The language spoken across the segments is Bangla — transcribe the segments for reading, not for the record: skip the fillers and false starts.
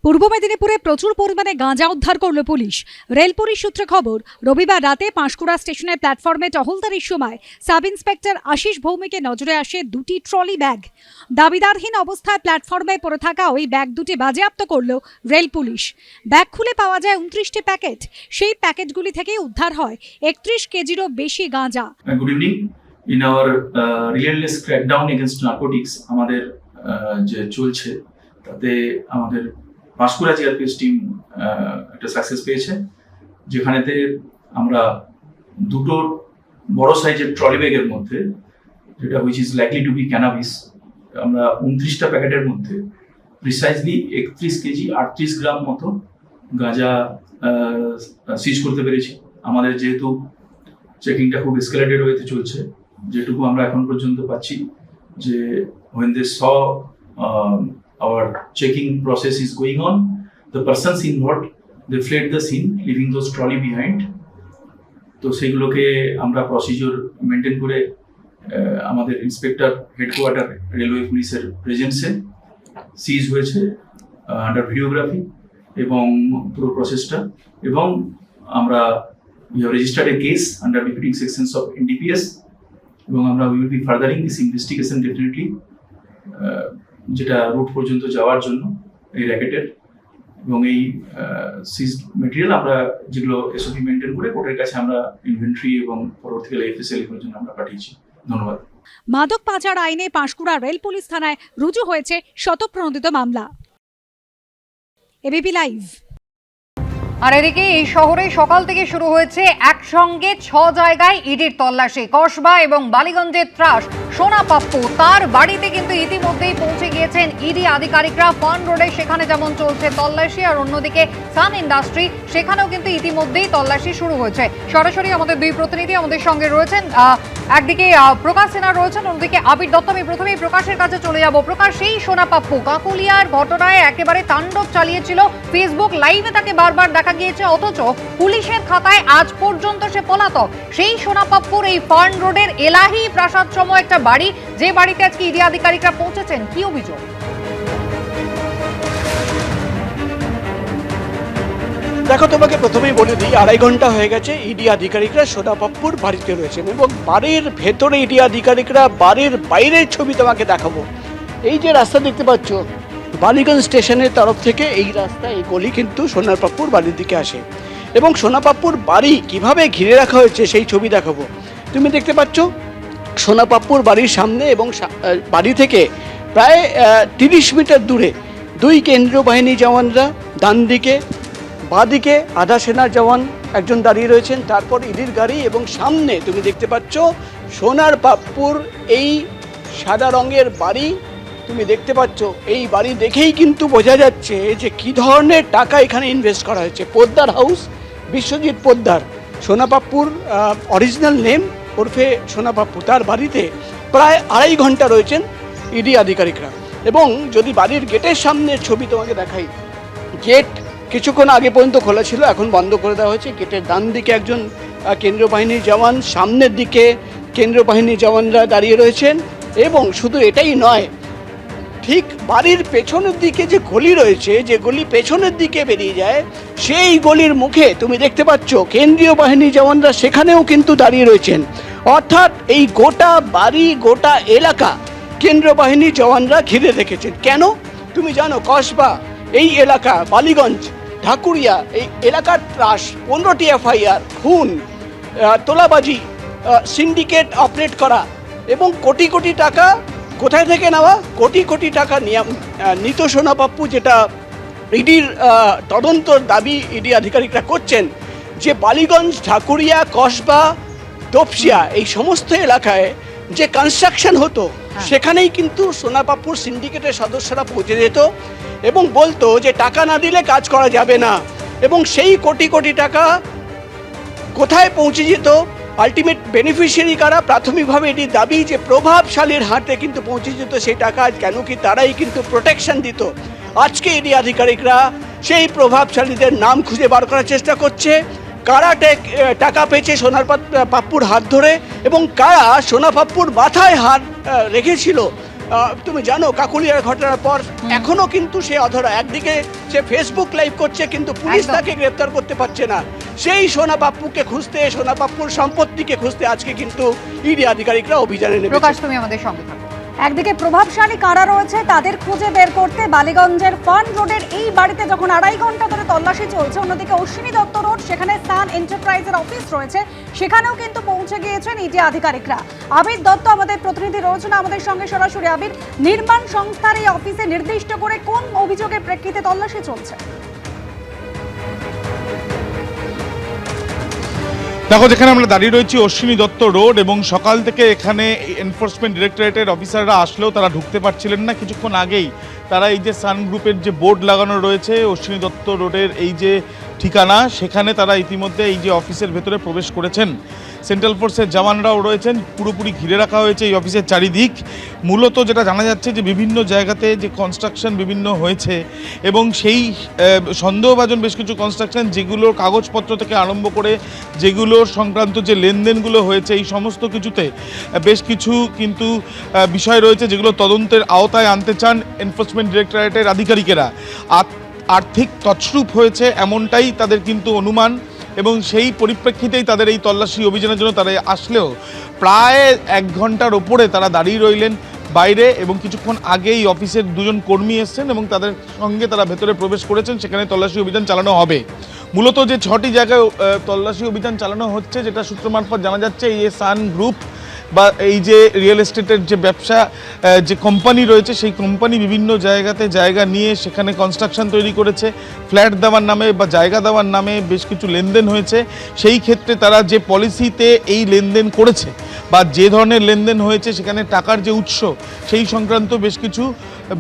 পূর্ব মেদিনীপুরে প্রচুর পরিমাণে গাঁজা উদ্ধার করল পুলিশ। রেল পুলিশ সূত্রে খবর, রবিবার রাতে পাঁশকুড়া স্টেশনের প্ল্যাটফর্মে টহলদারির সময় সাব ইন্সপেক্টর আশিস ভৌমিকের নজরে আসে দুটি ট্রলি ব্যাগ। দাবিদারহীন অবস্থায় প্ল্যাটফর্মে পড়ে থাকা ওই ব্যাগ দুটি বাজেয়াপ্ত করল রেল পুলিশ। ব্যাগ খুলে পাওয়া যায় 29টি প্যাকেট। সেই প্যাকেটগুলি থেকে উদ্ধার হয় 31 কেজিরও বেশি গাঁজা। Good evening. In our relentless crackdown against narcotics আমাদের যে চলছে তাতে আমাদের পাঁশকুড়া জিআরপিএস টিম একটা সাকসেস পেয়েছে, যেখানেতে আমরা দুটো বড় সাইজের ট্রলি ব্যাগের মধ্যে, যেটা which is likely to be cannabis, আমরা 29টা প্যাকেটের মধ্যে প্রিসাইজলি 31 কেজি 38 গ্রাম মতো গাঁজা সিজ করতে পেরেছি। আমাদের যেহেতু চেকিংটা খুব এসকেলেটেড ওয়েতে চলছে, যেটুকু আমরা এখন পর্যন্ত পাচ্ছি যে when they saw our checking process is going on, the persons involved, they fled the scene, leaving those trolley behind. তো সেগুলোকে আমরা প্রসিডিওর মেনটেন করে আমাদের ইন্সপেক্টর হেডকোয়ার্টার রেলওয়ে পুলিশের প্রেজেন্সে সিজ হয়েছে আন্ডার ভিডিওগ্রাফি এবং পুরো প্রসেসটা, এবং আমরা we have registered a case under befitting sections of NDPS, এবং আমরা we will be furthering this investigation definitely, যেটা রুট পর্যন্ত যাওয়ার জন্য এই র্যাকেটের, এবং এই সিজ মেটেরিয়াল আমরা যেগুলো এসওপি মেনটেন করে কোর্টের কাছে আমরা ইনভেন্টরি এবং পরবর্তীকালে এফএসএল এর জন্য আমরা পাঠিয়েছি। ধন্যবাদ। মাদক পাচার আইনে পাঁশকুড়া রেল পুলিশ থানায় রুজু হয়েছে শতপ্রণোদিত মামলা। ABP live. আর এদিকে এই শহরে সকাল থেকে শুরু হয়েছে একসঙ্গে 6 জায়গায় ইডির তল্লাশি। কসবা এবং বালিগঞ্জের ত্রাস সোনা পাপ্পু, তার বাড়িতে কিন্তু ইতিমধ্যেই পৌঁছে গিয়েছেন ইডি আধিকারিকরা। ফান রোডে সেখানে যেমন চলছে তল্লাশি, আর অন্যদিকে সান ইন্ডাস্ট্রি সেখানেও কিন্তু ইতিমধ্যেই তল্লাশি শুরু হয়েছে। সরাসরি আমাদের দুই প্রতিনিধি আমাদের সঙ্গে রয়েছেন, একদিকে প্রকাশ সিনহা রয়েছেন, অন্যদিকে আবির দত্ত। আমি প্রথমেই প্রকাশের কাছে চলে যাব। প্রকাশ, সেই সোনা পাপ্পু কাকুলিয়ার ঘটনায় একেবারে তাণ্ডব চালিয়েছিল, ফেসবুক লাইভে তাকে বারবার দেখা গিয়েছে, অথচ পুলিশের খাতায় আজ পর্যন্ত সে পলাতক। সেই সোনা পাপ্পুর এই ফার্ন রোডের এলাহি প্রাসাদ সম একটা বাড়ি, যে বাড়িতে আজকে ইডি আধিকারিকরা পৌঁছেছেন, কি অভিযোগ? দেখো, তোমাকে প্রথমেই বলে দিই, 2.5 ঘন্টা হয়ে গেছে ইডি আধিকারিকরা সোনা পাপ্পুর বাড়িতে রয়েছেন, এবং বাড়ির ভেতরে ইডি আধিকারিকরা, বাড়ির বাইরের ছবি তোমাকে দেখাবো। এই যে রাস্তা দেখতে পাচ্ছ, বালিগঞ্জ স্টেশনের তরফ থেকে এই রাস্তা, এই গলি কিন্তু সোনার পাপ্পুর বাড়ির দিকে আসে, এবং সোনা পাপ্পুর বাড়ি কিভাবে ঘিরে রাখা হয়েছে সেই ছবি দেখাবো। তুমি দেখতে পাচ্ছ সোনা পাপ্পুর বাড়ির সামনে এবং বাড়ি থেকে প্রায় 30 মিটার দূরে 2 কেন্দ্রীয় বাহিনী জওয়ানরা ডান দিকে, বাঁদিকে আধা সেনার জওয়ান একজন দাঁড়িয়ে রয়েছেন, তারপর ইডির গাড়ি, এবং সামনে তুমি দেখতে পাচ্ছ সোনার পাপ্পুর এই সাদা রঙের বাড়ি। তুমি দেখতে পাচ্ছ এই বাড়ি দেখেই কিন্তু বোঝা যাচ্ছে যে কি ধরনের টাকা এখানে ইনভেস্ট করা হয়েছে। পোদ্দার হাউস, বিশ্বজিৎ পোদ্দার, সোনা পাপ্পুর অরিজিনাল নেম ওরফে সোনা পাপ্পু, তার বাড়িতে প্রায় 2.5 ঘন্টা রয়েছেন ইডি আধিকারিকরা। এবং যদি বাড়ির গেটের সামনের ছবি তোমাকে দেখাই, গেট কিছুক্ষণ আগে পর্যন্ত খোলা ছিল, এখন বন্ধ করে দেওয়া হয়েছে। গেটের ডান দিকে একজন কেন্দ্রীয় বাহিনীর জওয়ান, সামনের দিকে কেন্দ্রীয় বাহিনীর জওয়ানরা দাঁড়িয়ে রয়েছেন। এবং শুধু এটাই নয়, ঠিক বাড়ির পেছনের দিকে যে গলি রয়েছে, যে গলি পেছনের দিকে বেরিয়ে যায়, সেই গলির মুখে তুমি দেখতে পাচ্ছ কেন্দ্রীয় বাহিনী জওয়ানরা সেখানেও কিন্তু দাঁড়িয়ে রয়েছেন। অর্থাৎ এই গোটা বাড়ি, গোটা এলাকা কেন্দ্রীয় বাহিনী জওয়ানরা ঘিরে রেখেছেন। কেন তুমি জানো? কসবা এই এলাকা, বালিগঞ্জ, ঢাকুরিয়া এই এলাকার ত্রাস, 15টি এফআইআর, খুন, তোলাবাজি, সিন্ডিকেট অপারেট করা, এবং কোটি কোটি টাকা কোথায় থেকে নেওয়া, কোটি কোটি টাকা নিত সোনা পাপ্পু, যেটা ইডির তদন্তর দাবি ইডি আধিকারিকরা করছেন যে বালিগঞ্জ, ঢাকুরিয়া, কসবা, তপসিয়া এই সমস্ত এলাকায় যে কনস্ট্রাকশন হতো, সেখানেই কিন্তু সোনা পাপ্পুর সিন্ডিকেটের সদস্যরা পৌঁছে যেত এবং বলতো যে টাকা না দিলে কাজ করা যাবে না। এবং সেই কোটি কোটি টাকা কোথায় পৌঁছে যেত, আলটিমেট বেনিফিশিয়ারি কারা, প্রাথমিকভাবে এটি দাবি যে প্রভাবশালীর হাতে কিন্তু পৌঁছে যেত সেই টাকা। কেন কি তারাই কিন্তু প্রোটেকশন দিত। আজকে ইডি আধিকারিকরা সেই প্রভাবশালীদের নাম খুঁজে বার করার চেষ্টা করছে, কারা টাকা পেয়েছে সোনার পাপ্পুর হাত ধরে, এবং কারা সোনা পাপ্পুর মাথায় হাত রেখেছিল তুমি জানো কাকুলিয়ার ঘটনার পর এখনো কিন্তু সে অধরা। একদিকে সে ফেসবুক লাইভ করছে, কিন্তু পুলিশ একদম। তাকে গ্রেপ্তার করতে পারছে না। সেই সোনা পাপ্পুকে খুঁজতে, সোনা পাপ্পুর সম্পত্তিকে খুঁজতে আজকে কিন্তু ইডি আধিকারিকরা অভিযানে প্রকাশ, নেমেছে। তুমি আমাদের সঙ্গে থাকো। একদিকে প্রভাবশালী কারা রয়েছে তাদের খুঁজে বের করতে বালিগঞ্জের ফান রোডের এই বাড়িতে যখন 2.5 ঘন্টা ধরে তল্লাশি চলছে, অন্যদিকে অশ্বিনী দত্ত রোড, সেখানে সান এন্টারপ্রাইজের অফিস রয়েছে, সেখানেও কিন্তু পৌঁছে গিয়েছেন ইডি আধিকারিকরা। আবির দত্ত আমাদের প্রতিনিধি রয়েছেন আমাদের সঙ্গে সরাসরি। আবির, নির্মাণ সংস্থার এই অফিসে নির্দিষ্ট করে কোন অভিযোগের প্রেক্ষিতে তল্লাশি চলছে? দেখো, যেখানে আমরা দাঁড়িয়ে রয়েছি অশ্বিনী দত্ত রোড, এবং সকাল থেকে এখানে এনফোর্সমেন্ট ডিরেক্টরেটের অফিসাররা আসলেও তারা ঢুকতে পারছিলেন না। কিছুক্ষণ আগেই তারা এই যে সান গ্রুপের যে বোর্ড লাগানো রয়েছে অশ্বিনী দত্ত রোডের এই যে ঠিকানা, সেখানে তারা ইতিমধ্যে এই যে অফিসের ভেতরে প্রবেশ করেছেন। সেন্ট্রাল ফোর্সের জওয়ানরাও রয়েছেন, পুরোপুরি ঘিরে রাখা হয়েছে এই অফিসের চারিদিক। মূলত যেটা জানা যাচ্ছে যে বিভিন্ন জায়গাতে যে কনস্ট্রাকশন বিভিন্ন হয়েছে, এবং সেই সন্দেহভাজন বেশ কিছু কনস্ট্রাকশন যেগুলোর কাগজপত্র থেকে আরম্ভ করে যেগুলোর সংক্রান্ত যে লেনদেনগুলো হয়েছে, এই সমস্ত কিছুতে বেশ কিছু কিন্তু বিষয় রয়েছে যেগুলো তদন্তের আওতায় আনতে চান এনফোর্সমেন্ট ডিরেক্টরেটের আধিকারিকেরা। আর্থিক তছরূপ হয়েছে এমনটাই তাদের কিন্তু অনুমান, এবং সেই পরিপ্রেক্ষিতেই তাদের এই তল্লাশি অভিযানের জন্য তারা আসলেও প্রায় 1 ঘন্টার ওপরে তারা দাঁড়িয়ে রইলেন বাইরে, এবং কিছুক্ষণ আগেই অফিসের 2জন কর্মী এসছেন এবং তাদের সঙ্গে তারা ভেতরে প্রবেশ করেছেন। সেখানে তল্লাশি অভিযান চালানো হবে। মূলত যে 6টি জায়গায় তল্লাশি অভিযান চালানো হচ্ছে, যেটা সূত্র মারফত জানা যাচ্ছে, এই সান গ্রুপ বা এই যে রিয়েল এস্টেটের যে ব্যবসা যে কোম্পানি রয়েছে, সেই কোম্পানি বিভিন্ন জায়গাতে জায়গা নিয়ে সেখানে কনস্ট্রাকশন তৈরি করেছে। ফ্ল্যাট দেওয়ার নামে বা জায়গা দেওয়ার নামে বেশ কিছু লেনদেন হয়েছে। সেই ক্ষেত্রে তারা যে পলিসিতে এই লেনদেন করেছে বা যে ধরনের লেনদেন হয়েছে, সেখানে টাকার যে উৎস, সেই সংক্রান্ত বেশ কিছু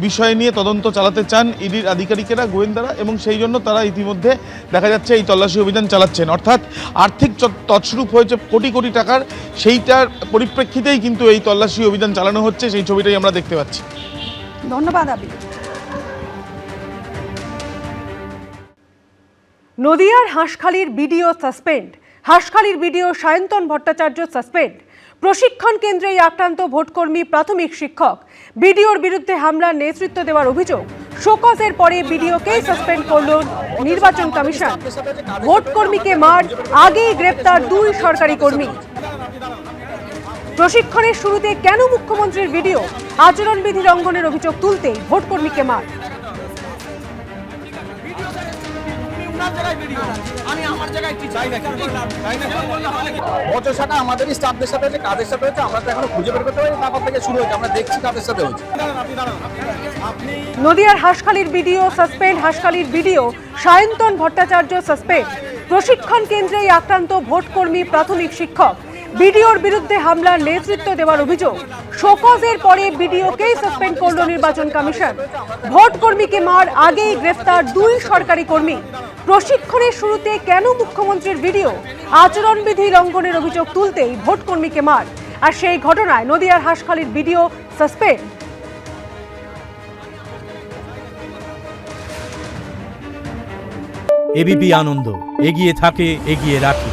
বিষয় নিয়ে তদন্ত চালাতে চান ইডির আধিকারিকেরা, গোয়েন্দারা, এবং সেই জন্য তারা ইতিমধ্যে দেখা যাচ্ছে এই তল্লাশি অভিযান চালাচ্ছেন। অর্থাৎ আর্থিক তছরূপ হয়েছে কোটি কোটি টাকার, সেইটার পরিপ্রেক্ষিতেই কিন্তু এই তল্লাশি অভিযান চালানো হচ্ছে, সেই ছবিটাই আমরা দেখতে পাচ্ছি। ধন্যবাদ আবির। নদিয়ার হাঁসখালির বিডিও সাসপেন্ড। হাঁসখালির বিডিও সায়ন্তন ভট্টাচার্য সাসপেন্ড। প্রশিক্ষণ কেন্দ্রেই আক্রান্ত ভোটকর্মী প্রাথমিক শিক্ষক। বিডিওর বিরুদ্ধে হামলার নেতৃত্ব দেওয়ার অভিযোগ। শোকজের পরে বিডিওকেই সাসপেন্ড করল নির্বাচন কমিশন। ভোটকর্মীকে মার, আগেই গ্রেপ্তার 2 সরকারি কর্মী। প্রশিক্ষণের শুরুতে কেন মুখ্যমন্ত্রীর ভিডিও? আচরণবিধি লঙ্ঘনের অভিযোগ তুলতেই ভোটকর্মীকে মার। বচসাটা আমাদের স্টাফদের সাথে হচ্ছে, কাদের সাথে হচ্ছে আমরা তো এখনো খুঁজে বের করতে পারি, তারপর থেকে শুরু হয়েছে, আমরা দেখছি কাদের সাথে হচ্ছে। নদিয়ার হাঁসখালির বিডিও সাসপেন্ড। হাঁসখালির বিডিও সায়ন্তন ভট্টাচার্য সাসপেন্ড। প্রশিক্ষণ কেন্দ্রেই আক্রান্ত ভোটকর্মী প্রাথমিক শিক্ষক। বিডিওর বিরুদ্ধে হামলার নেতৃত্ব দেওয়ার অভিযোগ। শোকজের পরে বিডিওকেই সাসপেন্ড করল নির্বাচন কমিশন। ভোটকর্মীকে মার, আগেই গ্রেফতার 2 সরকারি কর্মী। প্রশিক্ষণের শুরুতে কেন মুখ্যমন্ত্রীর ভিডিও? আচরণবিধি লঙ্ঘনের অভিযোগ তুলতেই ভোটকর্মীকে মার। আর সেই ঘটনায় নদিয়ার হাঁসখালির বিডিও সাসপেন্ড। এবিপি আনন্দ, এগিয়ে থাকে, এগিয়ে রাখে।